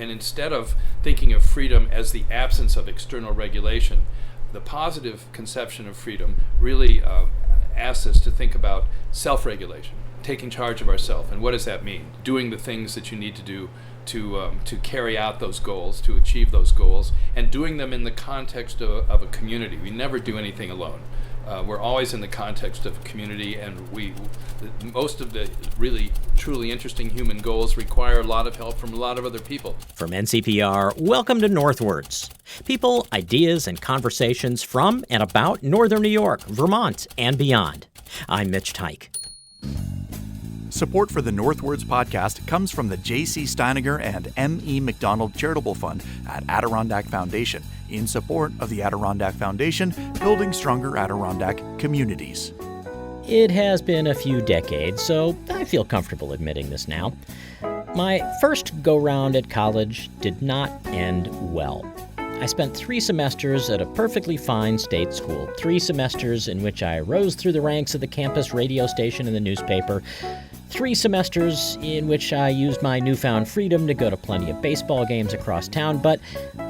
And instead of thinking of freedom as the absence of external regulation, the positive conception of freedom really asks us to think about self-regulation, taking charge of ourselves. And what does that mean? Doing the things that you need to do to carry out those goals, to achieve those goals, and doing them in the context of a community. We never do anything alone. We're always in the context of a community, and most of the really, truly interesting human goals require a lot of help from a lot of other people. From NCPR, welcome to Northwards. People, ideas, and conversations from and about Northern New York, Vermont, and beyond. I'm Mitch Teich. Support for the Northwards podcast comes from the J.C. Steiniger and M.E. McDonald Charitable Fund at Adirondack Foundation, in support of the Adirondack Foundation, building stronger Adirondack communities. It has been a few decades, so I feel comfortable admitting this now. My first go-round at college did not end well. I spent 3 semesters at a perfectly fine state school, 3 semesters in which I rose through the ranks of the campus radio station and the newspaper, 3 semesters in which I used my newfound freedom to go to plenty of baseball games across town, but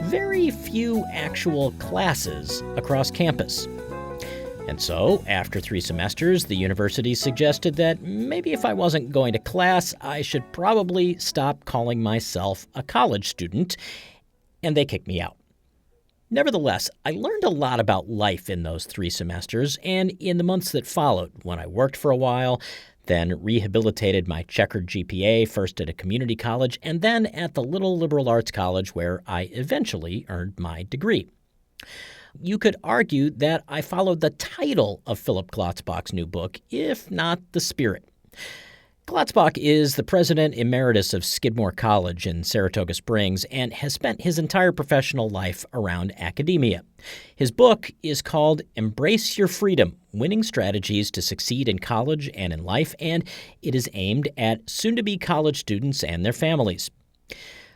very few actual classes across campus. And so, after 3 semesters, the university suggested that maybe if I wasn't going to class, I should probably stop calling myself a college student, and they kicked me out. Nevertheless, I learned a lot about life in those 3 semesters, and in the months that followed, when I worked for a while, then rehabilitated my checkered GPA, first at a community college, and then at the little liberal arts college where I eventually earned my degree. You could argue that I followed the title of Philip Glotzbach's new book, if not the spirit. Glotzbach is the president emeritus of Skidmore College in Saratoga Springs and has spent his entire professional life around academia. His book is called Embrace Your Freedom: Winning Strategies to Succeed in College and in Life, and it is aimed at soon-to-be college students and their families.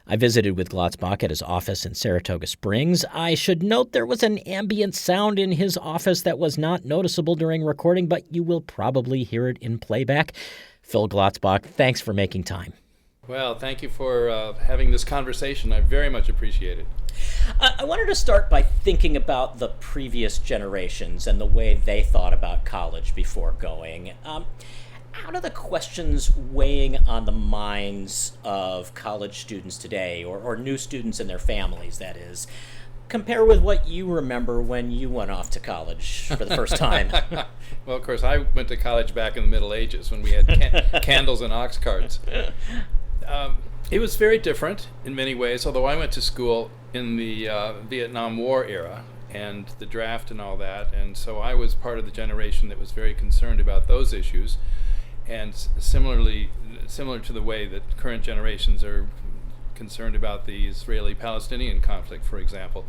I visited with Glotzbach at his office in Saratoga Springs. I should note there was an ambient sound in his office that was not noticeable during recording, but you will probably hear it in playback. Phil Glotzbach, thanks for making time. Well, thank you for having this conversation. I very much appreciate it. I wanted to start by thinking about the previous generations and the way they thought about college before going. How do the questions weighing on the minds of college students today, or new students and their families, that is, compare with what you remember when you went off to college for the first time? Well, of course, I went to college back in the Middle Ages when we had candles and ox carts. It was very different in many ways, although I went to school in the Vietnam War era and the draft and all that, and so I was part of the generation that was very concerned about those issues, and similar to the way that current generations are concerned about the Israeli-Palestinian conflict, for example.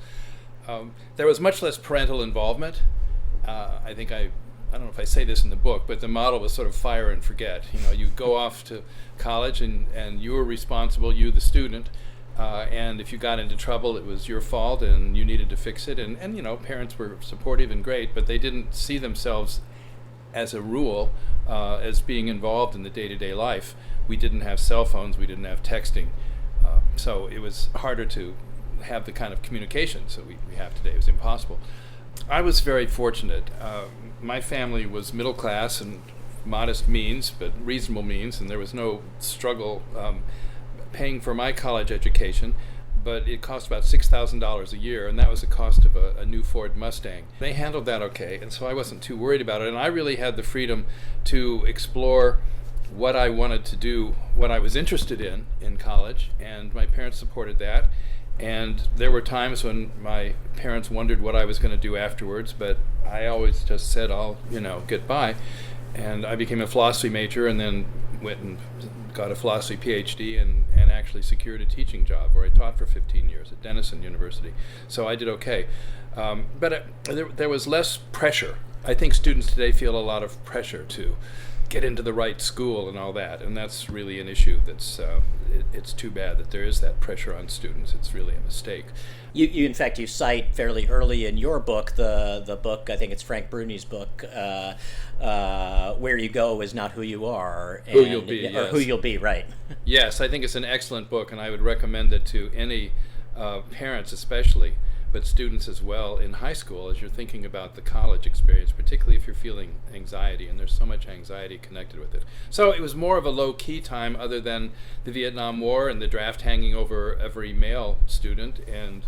There was much less parental involvement. I don't know if I say this in the book, but the model was sort of fire and forget. You go off to college and you were responsible, you the student, and if you got into trouble, it was your fault and you needed to fix it. And parents were supportive and great, but they didn't see themselves as a rule as being involved in the day-to-day life. We didn't have cell phones, we didn't have texting, so it was harder to have the kind of communications that we have today. It was impossible. I was very fortunate. My family was middle class and modest means, but reasonable means, and there was no struggle paying for my college education, but it cost about $6,000 a year, and that was the cost of a new Ford Mustang. They handled that okay, and so I wasn't too worried about it, and I really had the freedom to explore what I wanted to do, what I was interested in college, and my parents supported that. And there were times when my parents wondered what I was going to do afterwards, but I always just said, I'll, get by. And I became a philosophy major and then went and got a philosophy PhD and actually secured a teaching job where I taught for 15 years at Denison University. So I did okay. But there was less pressure. I think students today feel a lot of pressure to get into the right school and all that. And that's really an issue that's, it's too bad that there is that pressure on students. It's really a mistake. You in fact, you cite fairly early in your book, the book, I think it's Frank Bruni's book, Where You Go Is Not Who You Are. Who You'll Be, yes. Or Who You'll Be, right. Yes, I think it's an excellent book, and I would recommend it to any parents especially, but students as well in high school as you're thinking about the college experience, particularly if you're feeling anxiety, and there's so much anxiety connected with it. So it was more of a low-key time other than the Vietnam War and the draft hanging over every male student and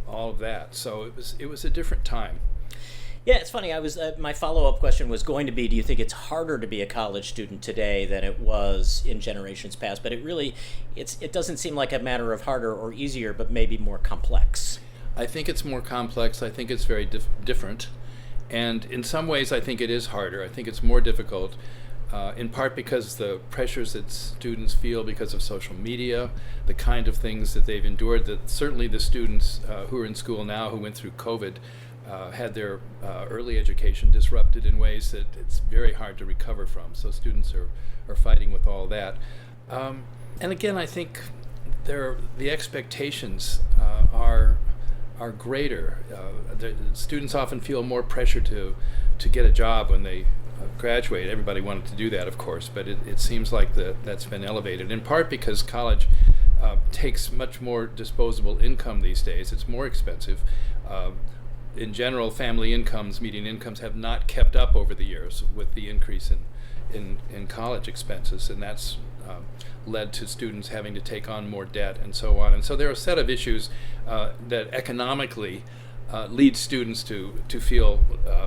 all of that. So it was a different time. Yeah, it's funny. I was my follow-up question was going to be, do you think it's harder to be a college student today than it was in generations past? But it doesn't seem like a matter of harder or easier, but maybe more complex. I think it's more complex. I think it's very different. And in some ways, I think it is harder. I think it's more difficult, in part because the pressures that students feel because of social media, the kind of things that they've endured, that certainly the students who are in school now who went through COVID had their early education disrupted in ways that it's very hard to recover from. So students are fighting with all that. And again, I think the expectations are greater. The students often feel more pressure to get a job when they graduate. Everybody wanted to do that, of course, but it seems like that's been elevated, in part because college takes much more disposable income these days. It's more expensive. In general, family incomes, median incomes, have not kept up over the years with the increase in college expenses, and that's led to students having to take on more debt and so on. And so there are a set of issues that economically lead students to feel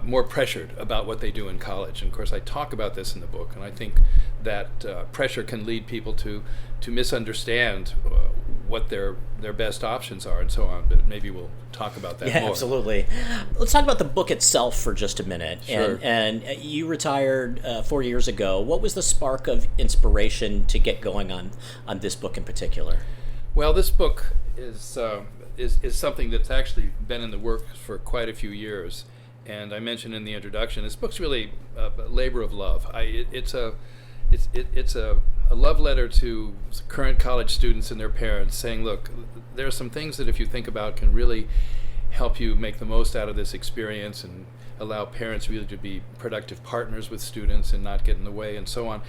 more pressured about what they do in college. And of course, I talk about this in the book, and I think that pressure can lead people to misunderstand what their best options are and so on, but maybe we'll talk about that more. Yeah, absolutely. Let's talk about the book itself for just a minute. Sure. And you retired 4 years ago. What was the spark of inspiration to get going on this book in particular? Well, this book is something that's actually been in the works for quite a few years, and I mentioned in the introduction, this book's really a labor of love. It's a love letter to current college students and their parents, saying, look, there are some things that if you think about can really help you make the most out of this experience and allow parents really to be productive partners with students and not get in the way and so on.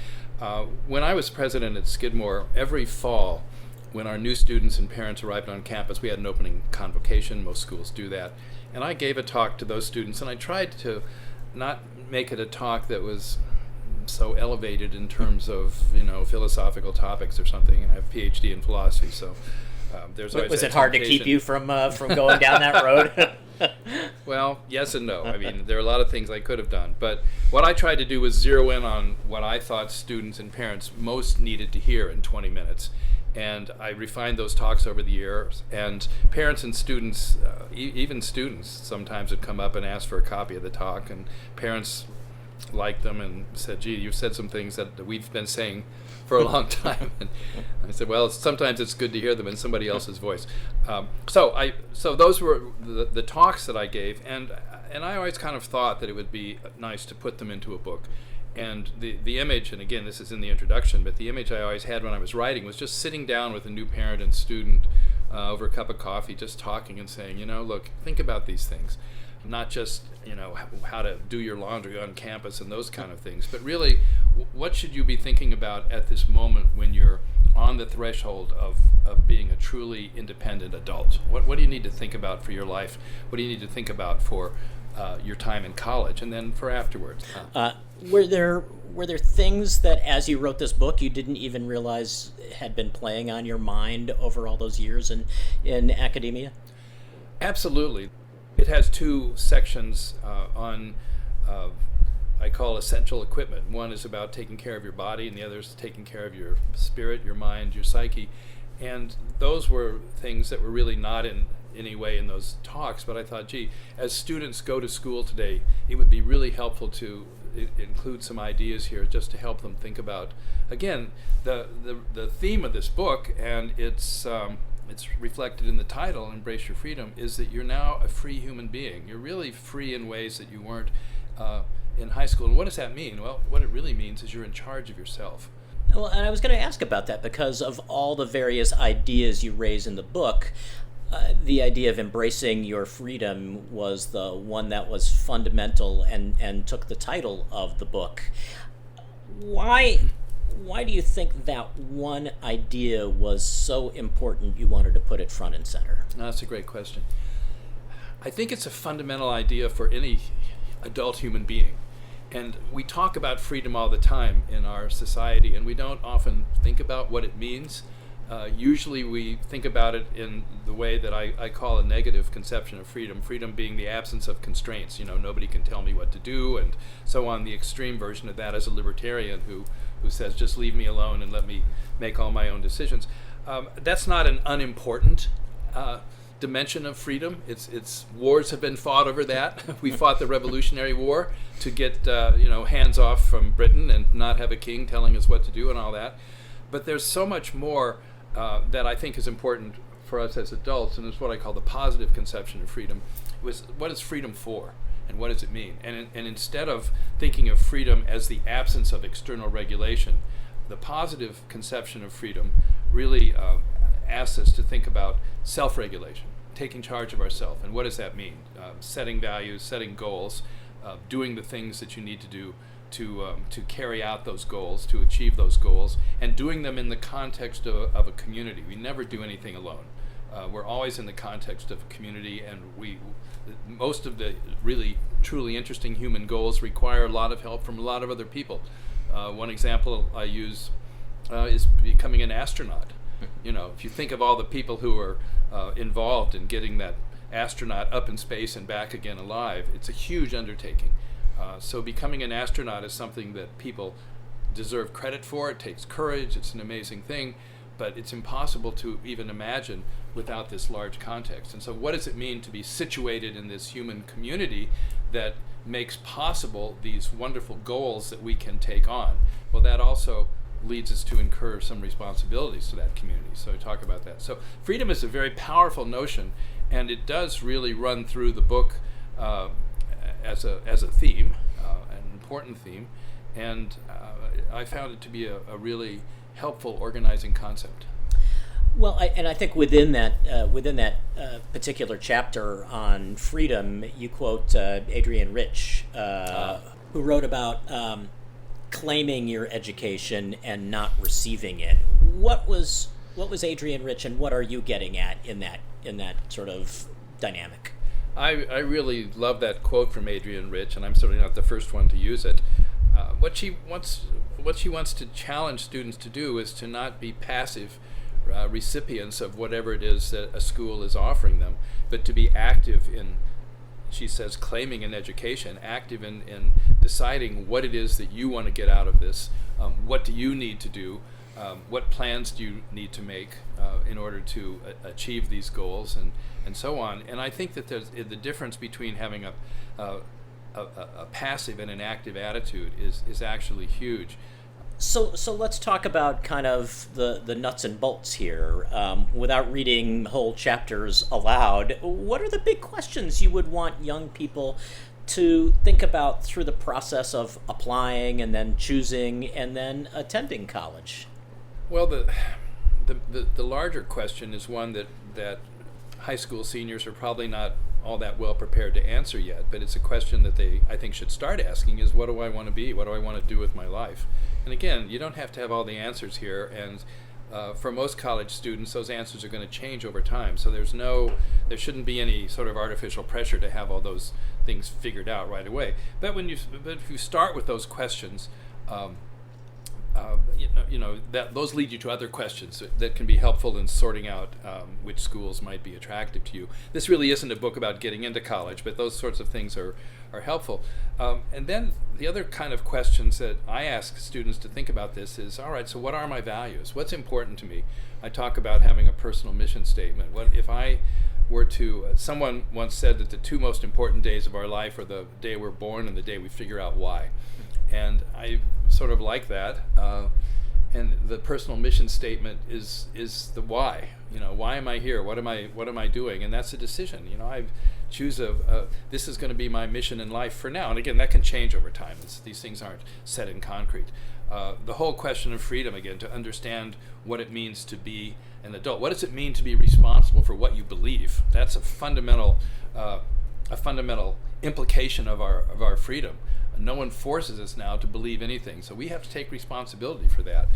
When I was president at Skidmore, every fall when our new students and parents arrived on campus, we had an opening convocation. Most schools do that. And I gave a talk to those students, and I tried to not make it a talk that was so elevated in terms of philosophical topics or something, and I have a PhD in philosophy, so there's always. Was it hard to keep you from going down that road? Well, yes and no. I mean, there are a lot of things I could have done, but what I tried to do was zero in on what I thought students and parents most needed to hear in 20 minutes. And I refined those talks over the years, and parents and students, even students, sometimes would come up and ask for a copy of the talk, and parents liked them and said, gee, you've said some things that we've been saying for a long time. And I said, well, sometimes it's good to hear them in somebody else's voice. So those were the talks that I gave, and I always kind of thought that it would be nice to put them into a book. And the image, and again, this is in the introduction, but the image I always had when I was writing was just sitting down with a new parent and student over a cup of coffee, just talking and saying, look, think about these things. Not just, how to do your laundry on campus and those kind of things, but really, what should you be thinking about at this moment when you're on the threshold of being a truly independent adult? What do you need to think about for your life? What do you need to think about for your time in college and then for afterwards? Were there things that, as you wrote this book, you didn't even realize had been playing on your mind over all those years in academia? Absolutely. It has two sections on, I call essential equipment. One is about taking care of your body, and the other is taking care of your spirit, your mind, your psyche. And those were things that were really not in any way in those talks, but I thought, gee, as students go to school today, it would be really helpful to include some ideas here just to help them think about, again, the theme of this book, and it's reflected in the title, Embrace Your Freedom, is that you're now a free human being. You're really free in ways that you weren't in high school. And what does that mean? Well, what it really means is you're in charge of yourself. Well, and I was going to ask about that because of all the various ideas you raise in the book. The idea of embracing your freedom was the one that was fundamental and took the title of the book. Why do you think that one idea was so important you wanted to put it front and center? That's a great question. I think it's a fundamental idea for any adult human being. And we talk about freedom all the time in our society, and we don't often think about what it means. Usually we think about it in the way that I call a negative conception of freedom, freedom being the absence of constraints. Nobody can tell me what to do, and so on. The extreme version of that is a libertarian who says, just leave me alone and let me make all my own decisions. That's not an unimportant dimension of freedom. It's wars have been fought over that. We fought the Revolutionary War to get hands off from Britain and not have a king telling us what to do and all that. But there's so much more that I think is important for us as adults, and it's what I call the positive conception of freedom. What is freedom for, and what does it mean? And instead of thinking of freedom as the absence of external regulation, the positive conception of freedom really asks us to think about self-regulation, taking charge of ourselves. And what does that mean? Setting values, setting goals, doing the things that you need to do to carry out those goals, to achieve those goals, and doing them in the context of a community. We never do anything alone. We're always in the context of a community, and most of the really truly interesting human goals require a lot of help from a lot of other people. One example I use is becoming an astronaut. If you think of all the people who are involved in getting that astronaut up in space and back again alive, it's a huge undertaking. So becoming an astronaut is something that people deserve credit for. It takes courage. It's an amazing thing, but it's impossible to even imagine without this large context. And so what does it mean to be situated in this human community that makes possible these wonderful goals that we can take on? Well, that also leads us to incur some responsibilities to that community. So I talk about that. So freedom is a very powerful notion, and it does really run through the book as a theme, an important theme, and I found it to be a really helpful organizing concept. Well, I think within that particular chapter on freedom, you quote Adrienne Rich, who wrote about claiming your education and not receiving it. What was Adrienne Rich, and what are you getting at in that sort of dynamic? I really love that quote from Adrienne Rich, and I'm certainly not the first one to use it. What she wants to challenge students to do is to not be passive recipients of whatever it is that a school is offering them, but to be active in, she says, claiming an education, active in deciding what it is that you want to get out of this. What do you need to do? What plans do you need to make in order to achieve these goals, and so on. And I think that there's the difference between having a passive and an active attitude is actually huge. So let's talk about kind of the nuts and bolts here. Without reading whole chapters aloud, what are the big questions you would want young people to think about through the process of applying and then choosing and then attending college? Well, the larger question is one that high school seniors are probably not all that well prepared to answer yet, but it's a question that they, I think, should start asking is, what do I want to be? What do I want to do with my life? And again, you don't have to have all the answers here, and for most college students, those answers are going to change over time. So there shouldn't be any sort of artificial pressure to have all those things figured out right away. But if you start with those questions, that those lead you to other questions that can be helpful in sorting out which schools might be attractive to you. This really isn't a book about getting into college, but those sorts of things are helpful. And then the other kind of questions that I ask students to think about this is, all right, so what are my values? What's important to me? I talk about having a personal mission statement. What if I were to, someone once said that the two most important days of our life are the day we're born and the day we figure out why. And I sort of like that. And the personal mission statement is the why. Why am I here? What am I doing? And that's a decision. I choose this is going to be my mission in life for now. And again, that can change over time. These things aren't set in concrete. The whole question of freedom, again, to understand what it means to be an adult. What does it mean to be responsible for what you believe? That's a fundamental implication of our freedom. No one forces us now to believe anything, so we have to take responsibility for that.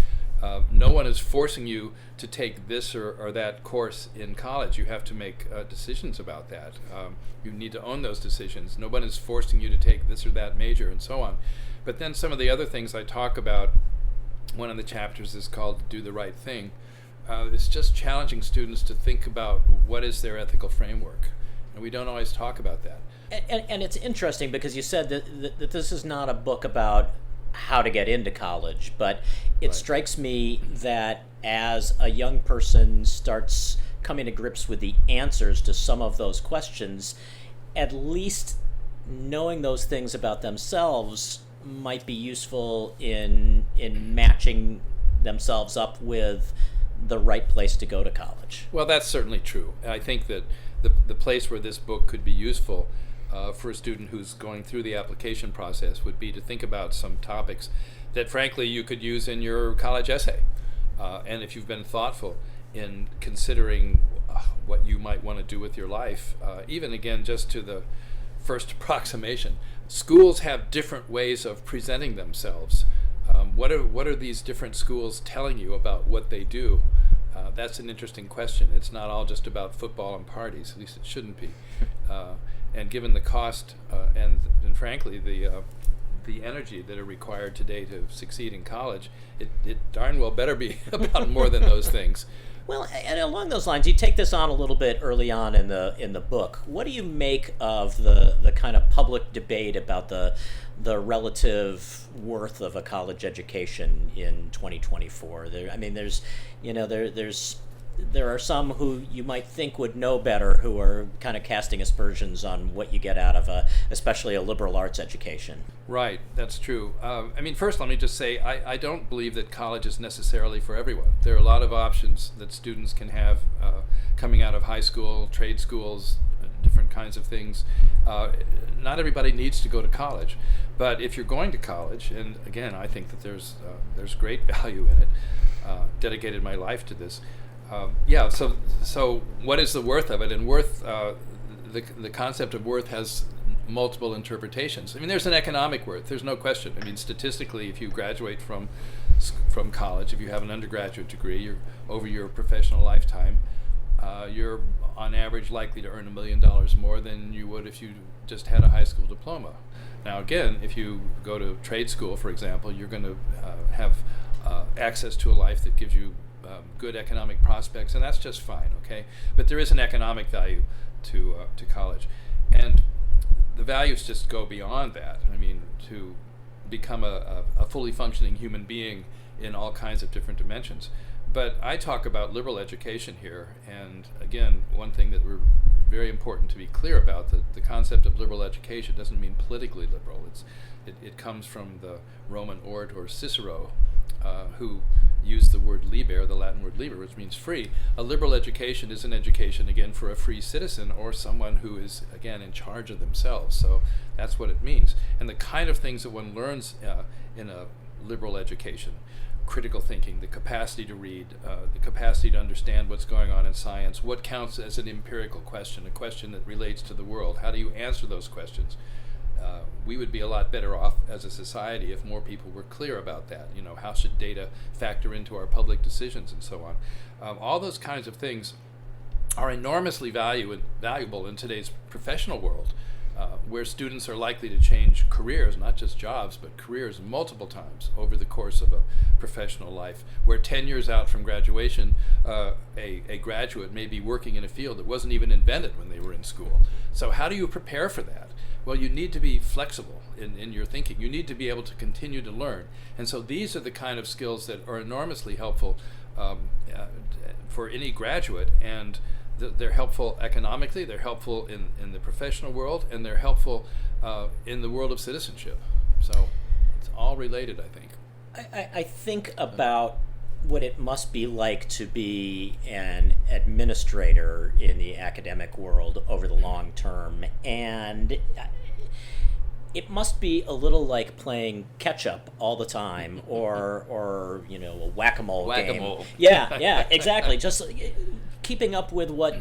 No one is forcing you to take this or that course in college. You have to make decisions about that. You need to own those decisions. No one is forcing you to take this or that major and so on. But then some of the other things I talk about, one of the chapters is called Do the Right Thing. It's just challenging students to think about what is their ethical framework. And we don't always talk about that. And it's interesting because you said that this is not a book about how to get into college, but it Right. strikes me that as a young person starts coming to grips with the answers to some of those questions, at least knowing those things about themselves might be useful in matching themselves up with the right place to go to college. Well, that's certainly true. I think that the place where this book could be useful for a student who's going through the application process would be to think about some topics that, frankly, you could use in your college essay. And if you've been thoughtful in considering what you might want to do with your life, even again, just to the first approximation, schools have different ways of presenting themselves. What are these different schools telling you about what they do? That's an interesting question. It's not all just about football and parties. At least it shouldn't be. And given the cost and frankly the energy that are required today to succeed in college, it darn well better be about more than those things. Well, and along those lines, you take this on a little bit early on in the book. What do you make of the kind of public debate about the relative worth of a college education in 2024? There are some who you might think would know better who are kind of casting aspersions on what you get out of especially a liberal arts education. Right, that's true. First let me just say I don't believe that college is necessarily for everyone. There are a lot of options that students can have coming out of high school, trade schools, different kinds of things. Not everybody needs to go to college, but if you're going to college, and again, I think that there's great value in it. Dedicated my life to this. So what is the worth of it? And worth, the concept of worth has multiple interpretations. There's an economic worth. There's no question. Statistically, if you graduate from college, if you have an undergraduate degree, over your professional lifetime, you're on average likely to earn $1 million more than you would if you just had a high school diploma. Now, again, if you go to trade school, for example, you're going to have access to a life that gives you good economic prospects, and that's just fine, okay? But there is an economic value to college, and the values just go beyond that. To become a fully functioning human being in all kinds of different dimensions. But I talk about liberal education here, and again, one thing that we're very important to be clear about, that the concept of liberal education doesn't mean politically liberal. It comes from the Roman orator Cicero, who used the word liber, the Latin word liber, which means free. A liberal education is an education, again, for a free citizen or someone who is, again, in charge of themselves. So that's what it means. And the kind of things that one learns in a liberal education, critical thinking, the capacity to read, the capacity to understand what's going on in science, what counts as an empirical question, a question that relates to the world. How do you answer those questions? We would be a lot better off as a society if more people were clear about that. How should data factor into our public decisions and so on? All those kinds of things are enormously valuable in today's professional world, where students are likely to change careers, not just jobs, but careers multiple times over the course of a professional life, where 10 years out from graduation, a graduate may be working in a field that wasn't even invented when they were in school. So how do you prepare for that? Well, you need to be flexible in your thinking. You need to be able to continue to learn. And so these are the kind of skills that are enormously helpful for any graduate, and they're helpful economically, they're helpful in the professional world, and they're helpful in the world of citizenship. So it's all related, I think. I think about what it must be like to be an administrator in the academic world over the long term, and it must be a little like playing catch-up all the time, or a whack-a-mole Whack-a-mole. game. Yeah, exactly. Just keeping up with what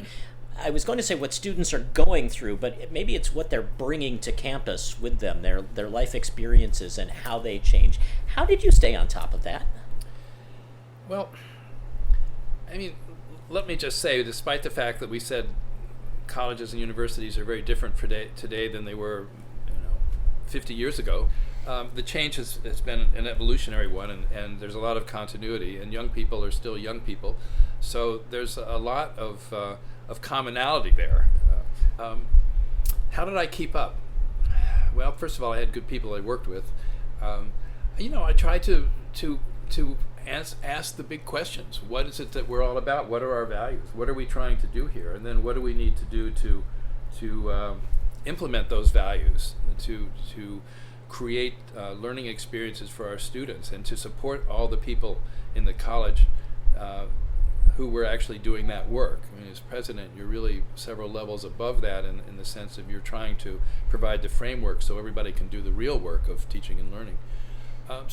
I was going to say what students are going through, but maybe it's what they're bringing to campus with them, their life experiences and how they change. How did you stay on top of that? Well, I mean, let me just say, despite the fact that we said colleges and universities are very different today than they were 50 years ago, the change has been an evolutionary one, and there's a lot of continuity, and young people are still young people, so there's a lot of commonality there. How did I keep up? Well, first of all, I had good people I worked with. I tried to ask the big questions. What is it that we're all about? What are our values? What are we trying to do here? And then what do we need to do to implement those values, to create learning experiences for our students, and to support all the people in the college who were actually doing that work. I mean, as president, you're really several levels above that in the sense of you're trying to provide the framework so everybody can do the real work of teaching and learning. I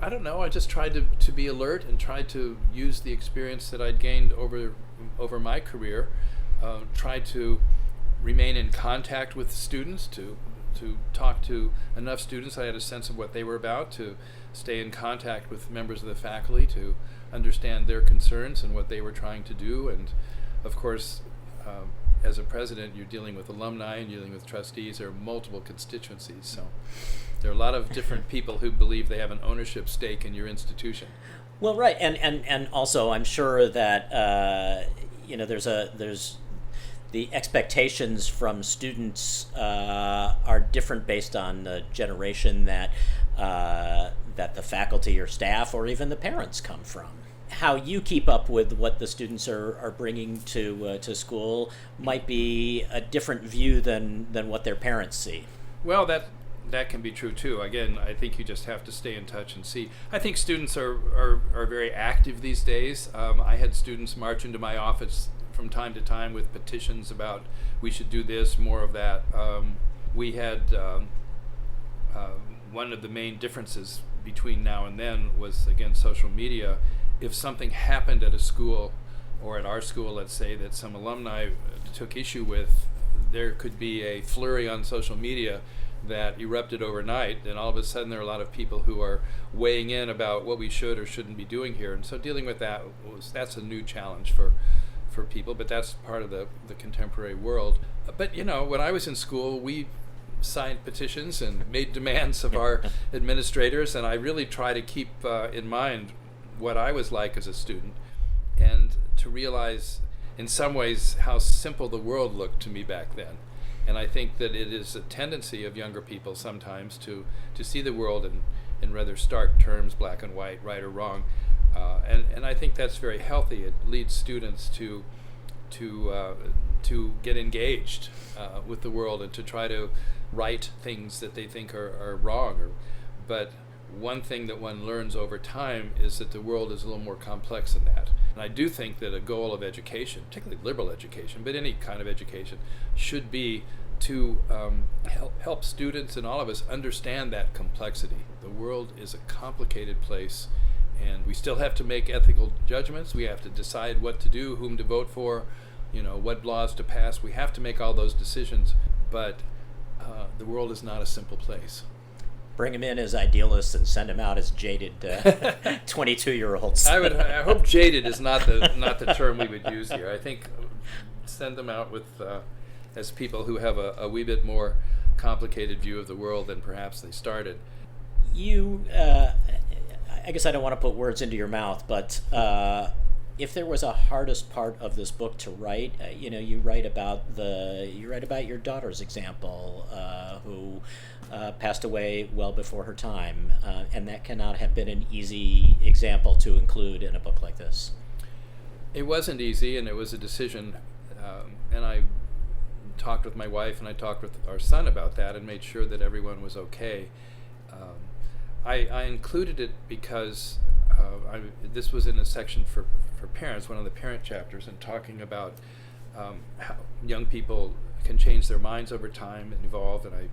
don't know, I just tried to be alert and tried to use the experience that I'd gained over my career, tried to remain in contact with students, to talk to enough students I had a sense of what they were about, to stay in contact with members of the faculty, to understand their concerns and what they were trying to do. And of course, as a president, you're dealing with alumni and you're dealing with trustees. There are multiple constituencies, so there are a lot of different people who believe they have an ownership stake in your institution. Well, right, and also I'm sure that there's the expectations from students are different based on the generation that the faculty or staff or even the parents come from. How you keep up with what the students are bringing to school might be a different view than what their parents see. Well, that can be true too. Again, I think you just have to stay in touch and see. I think students are very active these days. I had students march into my office from time to time with petitions about we should do this, more of that. We had one of the main differences between now and then was, again, social media. If something happened at a school, or at our school, let's say, that some alumni took issue with, there could be a flurry on social media that erupted overnight, and all of a sudden there are a lot of people who are weighing in about what we should or shouldn't be doing here. And so dealing with that's a new challenge for people, but that's part of the contemporary world. But when I was in school, we signed petitions and made demands of our administrators, and I really try to keep in mind what I was like as a student, and to realize in some ways how simple the world looked to me back then. And I think that it is a tendency of younger people sometimes to see the world in rather stark terms, black and white, right or wrong. And I think that's very healthy. It leads students to get engaged with the world and to try to right things that they think are wrong. But one thing that one learns over time is that the world is a little more complex than that. And I do think that a goal of education, particularly liberal education, but any kind of education, should be to help students and all of us understand that complexity. The world is a complicated place, and we still have to make ethical judgments. We have to decide what to do, whom to vote for, what laws to pass. We have to make all those decisions, but the world is not a simple place. Bring them in as idealists and send them out as jaded 22-year-olds. I hope jaded is not the term we would use here. I think send them out with as people who have a wee bit more complicated view of the world than perhaps they started. You, I guess I don't want to put words into your mouth, but if there was a hardest part of this book to write, you write about your daughter's example, who passed away well before her time, and that cannot have been an easy example to include in a book like this. It wasn't easy, and it was a decision, and I talked with my wife and I talked with our son about that and made sure that everyone was okay. I included it because this was in a section for parents, one of the parent chapters, and talking about how young people can change their minds over time and evolve. And I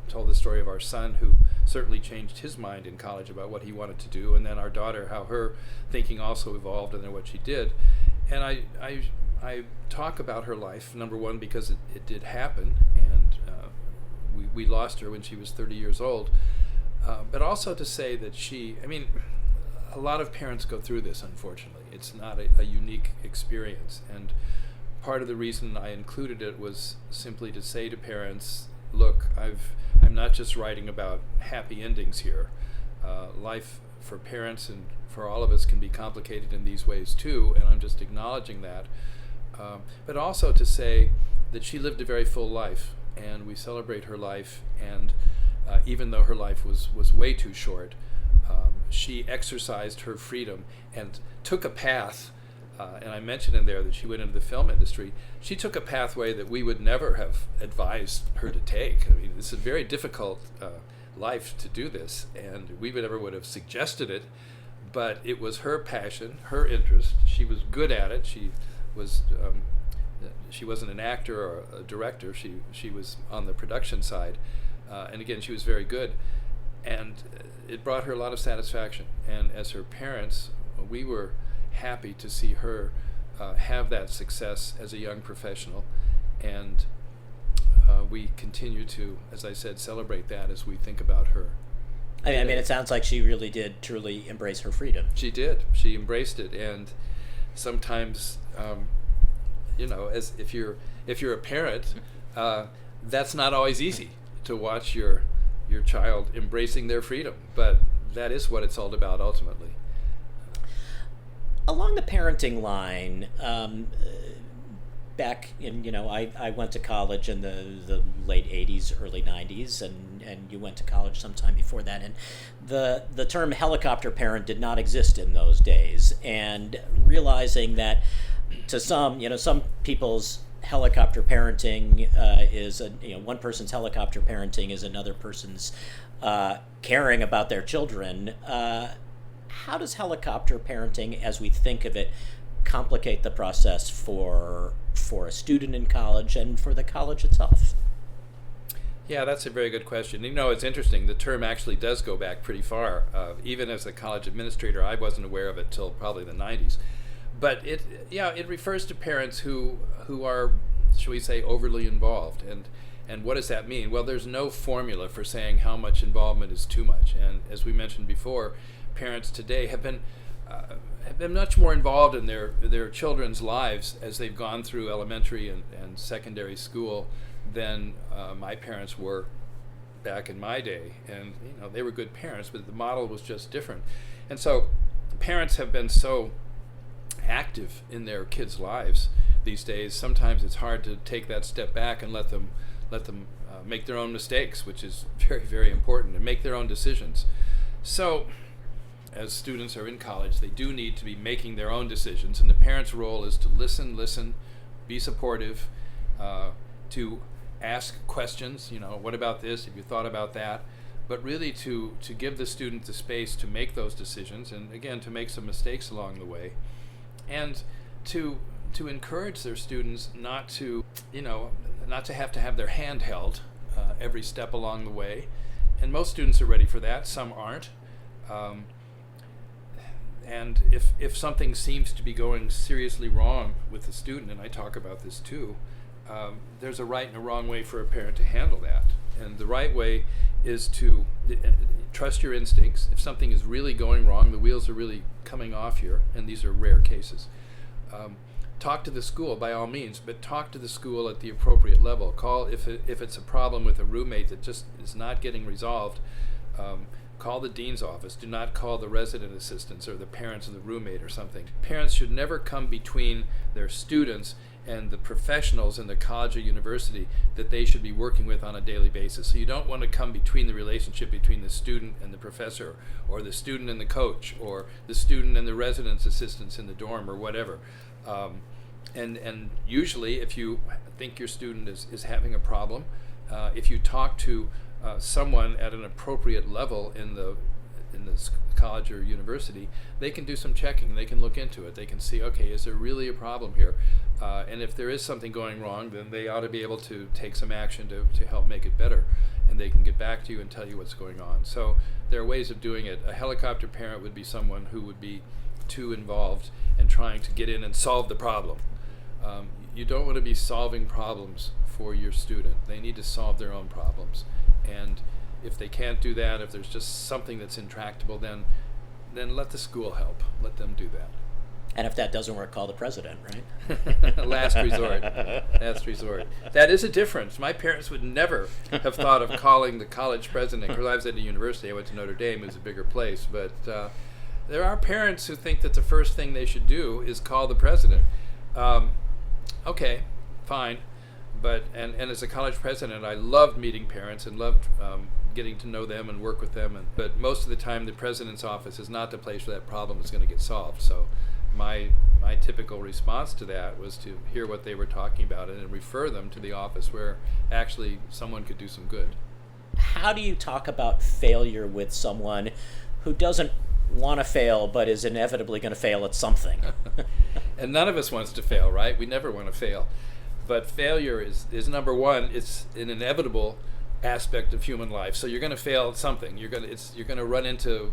told the story of our son, who certainly changed his mind in college about what he wanted to do, and then our daughter, how her thinking also evolved and then what she did. And I talk about her life, number one, because it did happen, and we lost her when she was 30 years old. But also to say that a lot of parents go through this, unfortunately. It's not a unique experience. And part of the reason I included it was simply to say to parents, look, I'm not just writing about happy endings here. Life for parents and for all of us can be complicated in these ways too, and I'm just acknowledging that. But also to say that she lived a very full life, and we celebrate her life, and even though her life was way too short, she exercised her freedom and took a path, and I mentioned in there that she went into the film industry. She took a pathway that we would never have advised her to take. I mean, this is a very difficult life to do this, and we never would have suggested it, but it was her passion, her interest. She was good at it. She wasn't an actor or a director. She was on the production side, and again, she was very good, and it brought her a lot of satisfaction. And as her parents, we were happy to see her have that success as a young professional, and we continue to, as I said, celebrate that as we think about her. I mean, it sounds like she really did truly embrace her freedom. She did. She embraced it, and sometimes, as if you're a parent, that's not always easy to watch your child embracing their freedom, but that is what it's all about ultimately. Along the parenting line, back in, I went to college in the late 80s, early 90s, and you went to college sometime before that, and the term helicopter parent did not exist in those days, and realizing that to some people's helicopter parenting is one person's helicopter parenting is another person's caring about their children. How does helicopter parenting, as we think of it, complicate the process for a student in college and for the college itself? Yeah, that's a very good question. It's interesting. The term actually does go back pretty far. Even as a college administrator, I wasn't aware of it till probably the 90s. But it refers to parents who are, shall we say, overly involved. And what does that mean? Well, there's no formula for saying how much involvement is too much. And as we mentioned before, parents today have been much more involved in their children's lives as they've gone through elementary and secondary school than my parents were back in my day. And they were good parents, but the model was just different. And so parents have been so active in their kids' lives these days. Sometimes it's hard to take that step back and let them make their own mistakes, which is very, very important, and make their own decisions. So as students are in college, they do need to be making their own decisions, and the parent's role is to listen, be supportive, to ask questions, what about this, have you thought about that, but really to give the student the space to make those decisions, and again, to make some mistakes along the way, and to encourage their students not to have their hand held every step along the way. And most students are ready for that, some aren't. And if something seems to be going seriously wrong with the student, and I talk about this too, there's a right and a wrong way for a parent to handle that. And the right way is to trust your instincts. If something is really going wrong, the wheels are really coming off here, and these are rare cases. Talk to the school by all means, but talk to the school at the appropriate level. Call if it's a problem with a roommate that just is not getting resolved. Call the dean's office. Do not call the resident assistants or the parents of the roommate or something. Parents should never come between their students and the professionals in the college or university that they should be working with on a daily basis. So you don't want to come between the relationship between the student and the professor, or the student and the coach, or the student and the residence assistants in the dorm, or whatever. And usually, if you think your student is having a problem, if you talk to someone at an appropriate level in in the college or university, they can do some checking. They can look into it. They can see, okay, is there really a problem here? And if there is something going wrong, then they ought to be able to take some action to help make it better. And they can get back to you and tell you what's going on. So there are ways of doing it. A helicopter parent would be someone who would be too involved and trying to get in and solve the problem. You don't want to be solving problems for your student. They need to solve their own problems. And if they can't do that, if there's just something that's intractable, then let the school help. Let them do that. And if that doesn't work, call the president, right? Last resort. Last resort. That is a difference. My parents would never have thought of calling the college president, because I was at a university. I went to Notre Dame. It was a bigger place. But there are parents who think that the first thing they should do is call the president. Okay, fine. But and as a college president, I loved meeting parents and loved getting to know them and work with them. But most of the time, the president's office is not the place where that problem is going to get solved. So my typical response to that was to hear what they were talking about and then refer them to the office where actually someone could do some good. How do you talk about failure with someone who doesn't want to fail but is inevitably going to fail at something? And none of us wants to fail, right? We never want to fail. But failure is number one. It's an inevitable aspect of human life. So you're going to fail at something. You're going to run into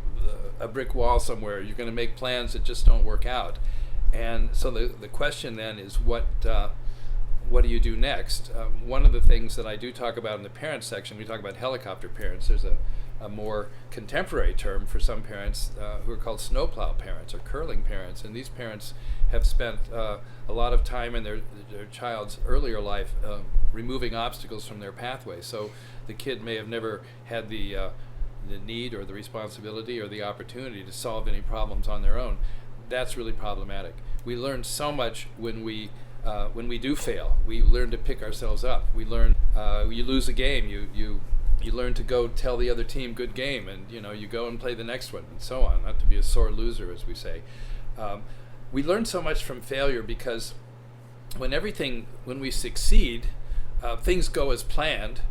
a brick wall somewhere. You're going to make plans that just don't work out. And so the question then is what do you do next? One of the things that I do talk about in the parents section, we talk about helicopter parents. There's a more contemporary term for some parents who are called snowplow parents or curling parents. And these parents have spent a lot of time in their child's earlier life removing obstacles from their pathway. So the kid may have never had the need or the responsibility or the opportunity to solve any problems on their own. That's really problematic. We learn so much when we do fail. We learn to pick ourselves up. We learn you lose a game, you learn to go tell the other team good game, and you go and play the next one, and so on. Not to be a sore loser, as we say. We learn so much from failure because when we succeed, things go as planned.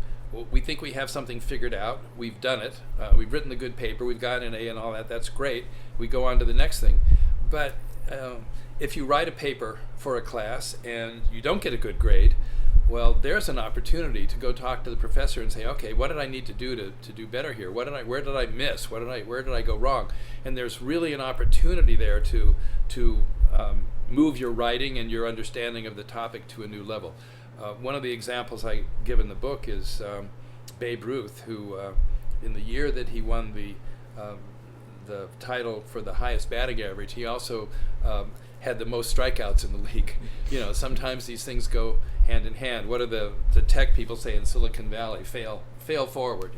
We think we have something figured out. We've done it. We've written a good paper. We've got an A and all that. That's great. We go on to the next thing. But if you write a paper for a class and you don't get a good grade, well, there's an opportunity to go talk to the professor and say, okay, what did I need to do to do better here? Where did I miss? Where did I go wrong? And there's really an opportunity there to move your writing and your understanding of the topic to a new level. One of the examples I give in the book is Babe Ruth, who in the year that he won the title for the highest batting average, he also had the most strikeouts in the league. Sometimes these things go hand in hand. What do the tech people say in Silicon Valley? Fail forward,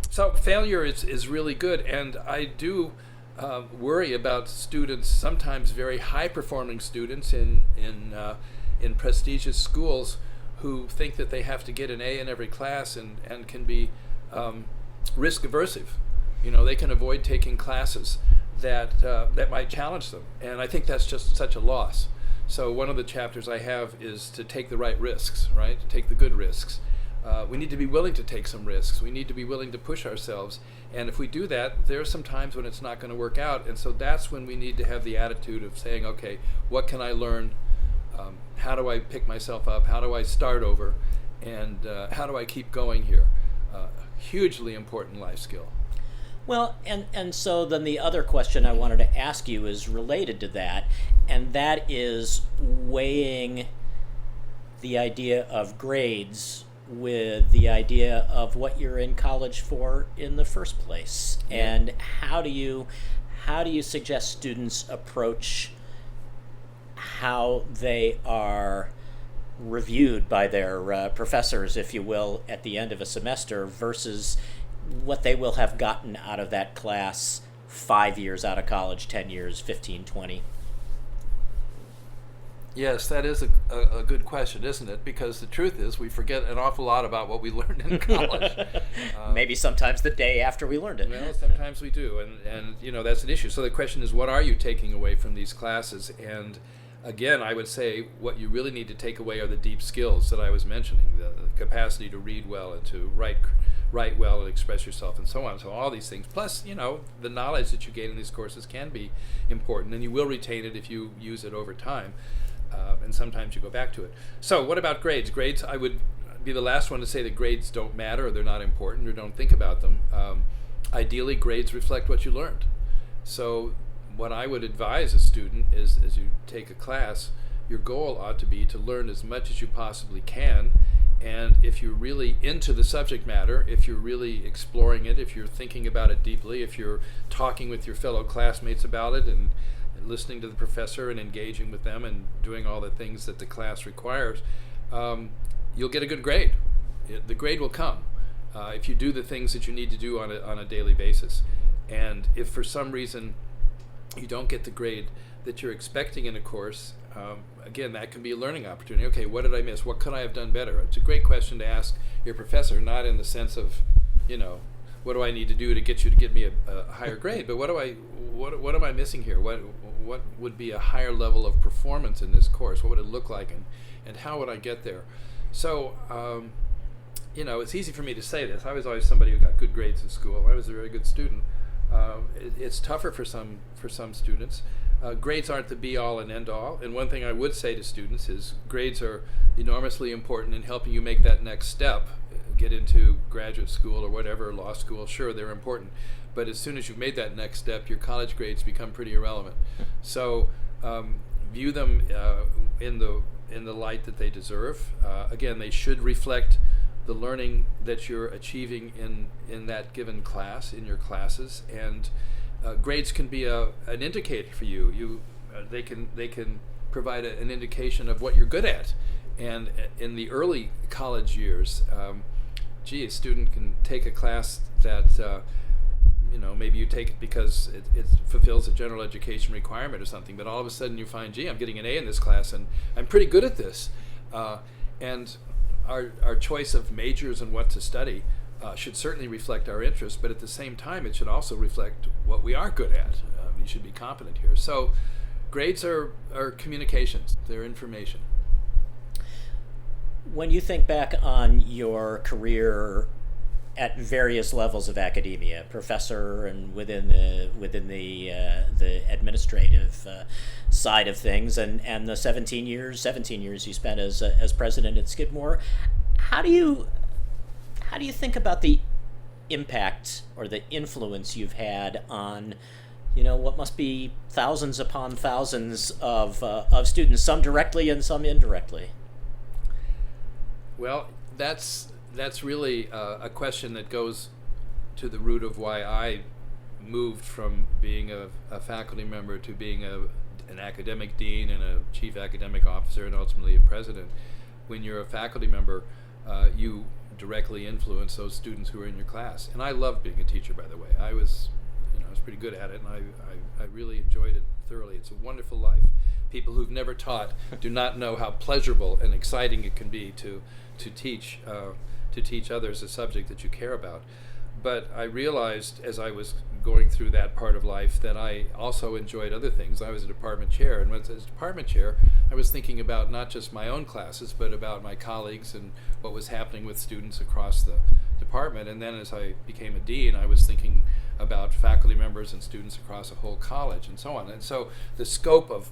So failure is really good, and I do worry about students, sometimes very high-performing students in prestigious schools, who think that they have to get an A in every class and can be risk-aversive. They can avoid taking classes that might challenge them, and I think that's just such a loss. So one of the chapters I have is to take the right risks, right? To take the good risks. We need to be willing to take some risks. We need to be willing to push ourselves. And if we do that, there are some times when it's not going to work out. And so that's when we need to have the attitude of saying, okay, what can I learn? How do I pick myself up? How do I start over? And how do I keep going here? Hugely important life skill. Well, and so then the other question I wanted to ask you is related to that, and that is weighing the idea of grades with the idea of what you're in college for in the first place. Yeah. And how do you suggest students approach how they are reviewed by their professors, if you will, at the end of a semester versus what they will have gotten out of that class 5 years out of college, 10 years, 15, 20? Yes, that is a good question, isn't it? Because the truth is we forget an awful lot about what we learned in college. Maybe sometimes the day after we learned it. Well, sometimes we do, and that's an issue. So the question is, what are you taking away from these classes? And again, I would say what you really need to take away are the deep skills that I was mentioning, the capacity to read well and to write write well and express yourself and so on. So all these things, plus, the knowledge that you gain in these courses can be important, and you will retain it if you use it over time. And sometimes you go back to it. So what about grades? Grades, I would be the last one to say that grades don't matter, or they're not important, or don't think about them. Ideally, grades reflect what you learned. So what I would advise a student is, as you take a class, your goal ought to be to learn as much as you possibly can. And if you're really into the subject matter, if you're really exploring it, if you're thinking about it deeply, if you're talking with your fellow classmates about it and listening to the professor and engaging with them and doing all the things that the class requires, you'll get a good grade. The grade will come if you do the things that you need to do on a daily basis. And if for some reason you don't get the grade that you're expecting in a course, again, that can be a learning opportunity. Okay, what did I miss? What could I have done better? It's a great question to ask your professor, not in the sense of, what do I need to do to get you to give me a higher grade, but what am I missing here? What would be a higher level of performance in this course? What would it look like, and how would I get there? So, it's easy for me to say this. I was always somebody who got good grades in school. I was a very good student. It's tougher for some students. Grades aren't the be-all and end-all. And one thing I would say to students is grades are enormously important in helping you make that next step, get into graduate school or whatever, law school. Sure, they're important. But as soon as you've made that next step, your college grades become pretty irrelevant. So view them in the light that they deserve. Again, they should reflect the learning that you're achieving in that given class, in your classes, and grades can be an indicator for you. They can provide an indication of what you're good at. And in the early college years, a student can take a class that maybe you take it because it fulfills a general education requirement or something, but all of a sudden you find, I'm getting an A in this class and I'm pretty good at this. And our choice of majors and what to study should certainly reflect our interests, but at the same time it should also reflect what we are good at. You should be competent here. So grades are communications, they're information. When you think back on your career at various levels of academia, professor and within the administrative side of things, and the 17 years you spent as president at Skidmore, how do you think about the impact or the influence you've had on what must be thousands upon thousands of students, some directly and some indirectly? Well, that's really a question that goes to the root of why I moved from being a faculty member to being an academic dean and a chief academic officer and ultimately a president. When you're a faculty member, you directly influence those students who are in your class. And I loved being a teacher, by the way. I was pretty good at it, and I really enjoyed it thoroughly. It's a wonderful life. People who've never taught do not know how pleasurable and exciting it can be to teach others a subject that you care about. But I realized as I was going through that part of life that I also enjoyed other things. I was a department chair, and as department chair, I was thinking about not just my own classes, but about my colleagues and what was happening with students across the department. And then as I became a dean, I was thinking about faculty members and students across a whole college and so on. And so the scope of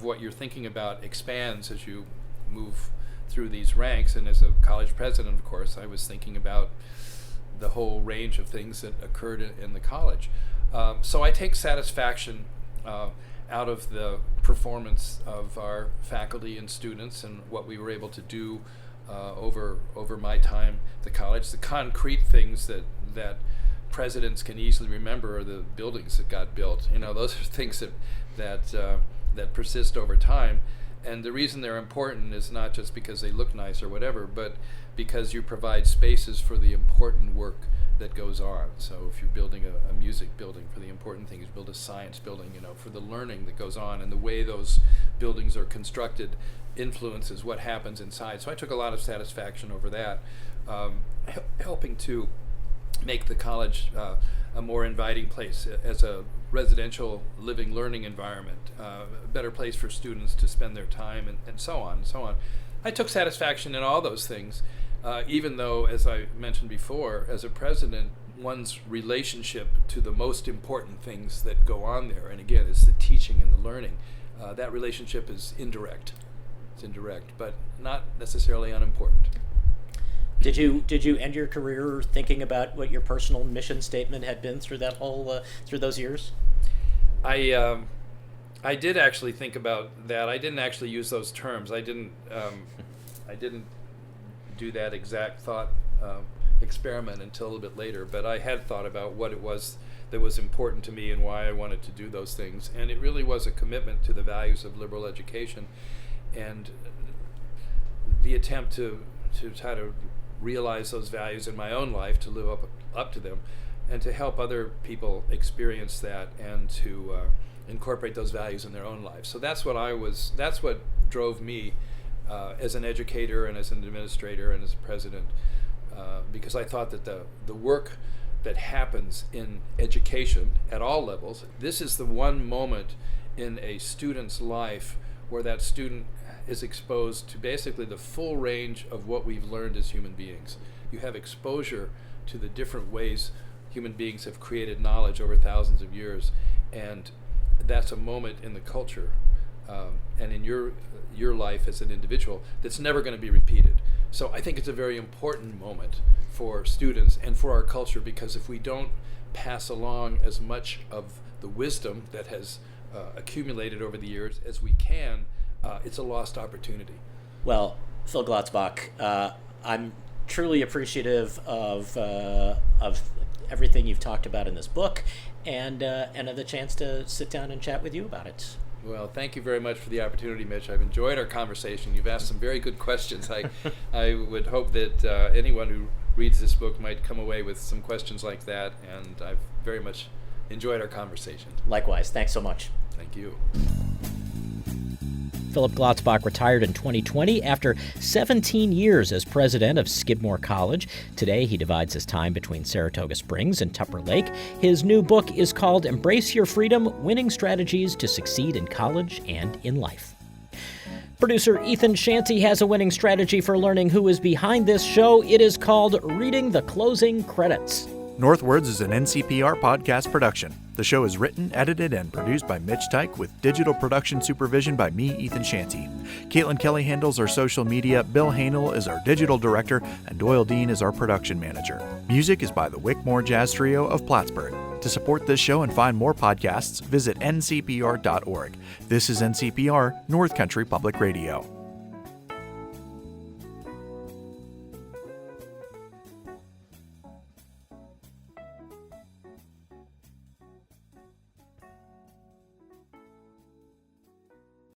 what you're thinking about expands as you move through these ranks. And as a college president, of course, I was thinking about the whole range of things that occurred in the college. So I take satisfaction out of the performance of our faculty and students and what we were able to do over my time at the college. The concrete things that presidents can easily remember are the buildings that got built. Those are things that persist over time. And the reason they're important is not just because they look nice or whatever, but because you provide spaces for the important work that goes on. So if you're building a music building for the important things, build a science building, for the learning that goes on, and the way those buildings are constructed influences what happens inside. So I took a lot of satisfaction over that, helping to make the college a more inviting place as a residential living learning environment, a better place for students to spend their time, and so on and so on. I took satisfaction in all those things, even though, as I mentioned before, as a president, one's relationship to the most important things that go on there, and again, it's the teaching and the learning, that relationship is indirect. It's indirect, but not necessarily unimportant. Did you end your career thinking about what your personal mission statement had been through that whole through those years? I did actually think about that. I didn't actually use those terms. I didn't do that exact thought experiment until a little bit later. But I had thought about what it was that was important to me and why I wanted to do those things. And it really was a commitment to the values of liberal education, and the attempt to try to realize those values in my own life, to live up to them, and to help other people experience that, and to incorporate those values in their own lives. So that's what drove me as an educator and as an administrator and as a president, because I thought that the work that happens in education at all levels, this is the one moment in a student's life where that student is exposed to basically the full range of what we've learned as human beings. You have exposure to the different ways human beings have created knowledge over thousands of years, and that's a moment in the culture and in your life as an individual that's never going to be repeated. So I think it's a very important moment for students and for our culture, because if we don't pass along as much of the wisdom that has accumulated over the years as we can, it's a lost opportunity. Well, Phil Glotzbach, I'm truly appreciative of everything you've talked about in this book, and of the chance to sit down and chat with you about it. Well, thank you very much for the opportunity, Mitch. I've enjoyed our conversation. You've asked some very good questions. I would hope that anyone who reads this book might come away with some questions like that, and I've very much enjoyed our conversation. Likewise. Thanks so much. Thank you. Philip Glotzbach retired in 2020 after 17 years as president of Skidmore College. Today, he divides his time between Saratoga Springs and Tupper Lake. His new book is called Embrace Your Freedom: Winning Strategies to Succeed in College and in Life. Producer Ethan Shanty has a winning strategy for learning who is behind this show. It is called Reading the Closing Credits. Northwords is an NCPR podcast production. The show is written, edited, and produced by Mitch Tyke, with digital production supervision by me, Ethan Shanty. Caitlin Kelly handles our social media, Bill Hanel is our digital director, and Doyle Dean is our production manager. Music is by the Wickmore Jazz Trio of Plattsburgh. To support this show and find more podcasts, visit ncpr.org. This is NCPR, North Country Public Radio.